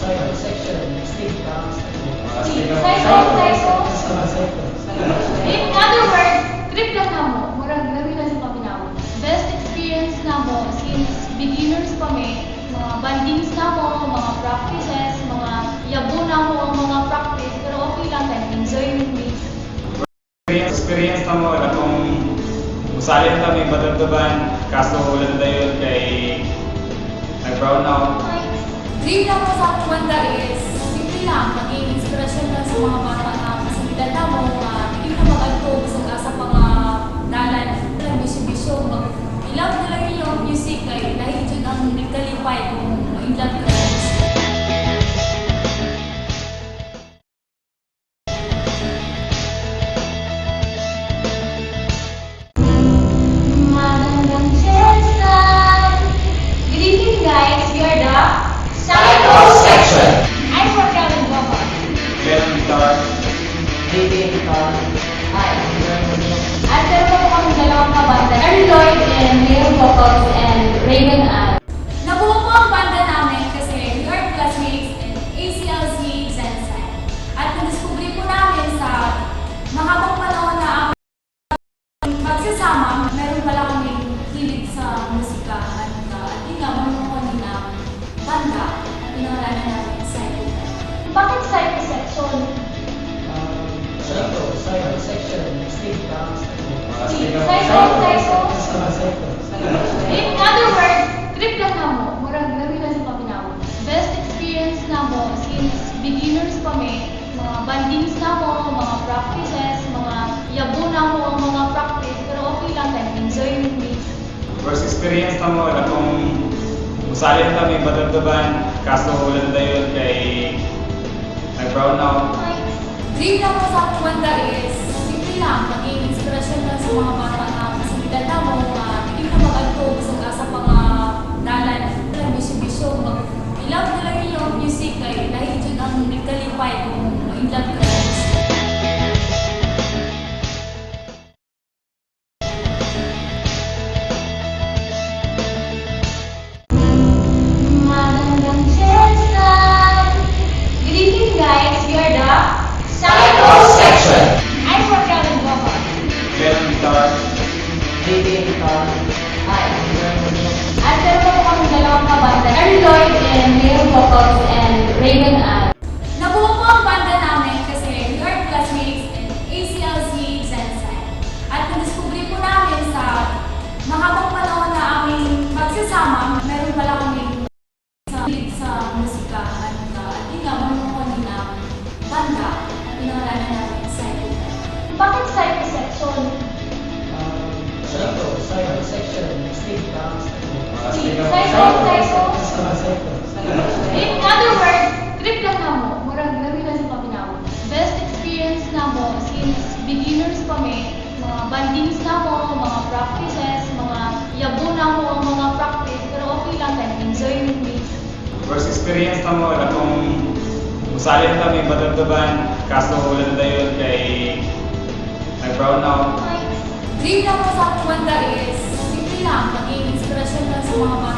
section, stick comes. In other words, trip lang na mo, murag lami lang sa paminaw. Best experience na mo since beginners kami, mga bandings na mo, mga practices, mga yabo na mo, mga practice, pero okay lang tayo, enjoy with me. Experience na mo, kung usali na kami badagdaban, kaso wala na dayon kay nag-brown out. Dream lang mo sa kwenta is, simple lang, maging inspirasyon lang sa mga bata na kasabitan na mo, hindi ka mag-agtog sa mga dalan, lang bisyo-bisyo, mag-ilap na lang yung music kay nahidyan ang nagkalipay kung in-love ka. Magandang Chelsea! Good evening guys, we are the Psycho section. I'm for Kevin Boba. Glenn guitar, At meron po kami dalawang kabanda, Earl Lloyd and Male Vocals and Raven Ann. Nabuo po ang banda namin kasi we are classmates in ACLC Zensen. At nadiskubre po namin sa mahabang panahon na aming pagsasama, meron pala kaming hilig sa musika at hindi nga marunong kami ng banda at pinangalanan namin Psycho. Bakit Psycho section? Psycho section, stick comes. In other words, trip lang na mo, murag lami lang sa paminaw. Best experience na mo since beginners kami, mga bandings na mo, mga practices, mga yabo na mo, mga practice, pero okay lang tayo, enjoy with me. first experience na mo, kung usali na kami badagdaban, kaso wala na dayon kay nag-brown out. Dream lang mo sa kwenta is, simple lang, maging inspirasyon lang sa mga bata na kasabitan na mo, hindi ka mag-agtog sa mga dalan, lang bisyo-bisyo, mag-ilap na lang yung music kay nahidyan ang nagkalipay kung in-love ka. Magandang Chelsea! Good evening guys, we are the Psycho section. I'm for Kevin Boba. Glenn guitar, At meron po kami dalawang kabanda, Earl Lloyd and Male Vocals and Raven Ann. Nabuo po ang banda namin kasi we are classmates in ACLC Zensen. At nadiskubre po namin sa mahabang panahon na aming pagsasama, meron pala kaming hilig sa musika at hindi nga marunong kami ng banda at pinangalanan namin Psycho. Bakit Psycho section? Psycho section, stick comes. In other words, trip lang na mo, murag lami lang sa paminaw. Best experience na mo since beginners kami, mga bandings na mo, mga practices, mga yabo na mo, mga practice, pero okay lang tayo, enjoy with me. first experience na mo, kung usali na kami badagdaban, kaso wala na dayon kay nag-brown out. Dream lang mo sa kwenta is, simple lang, maging inspirasyon lang sa mga bata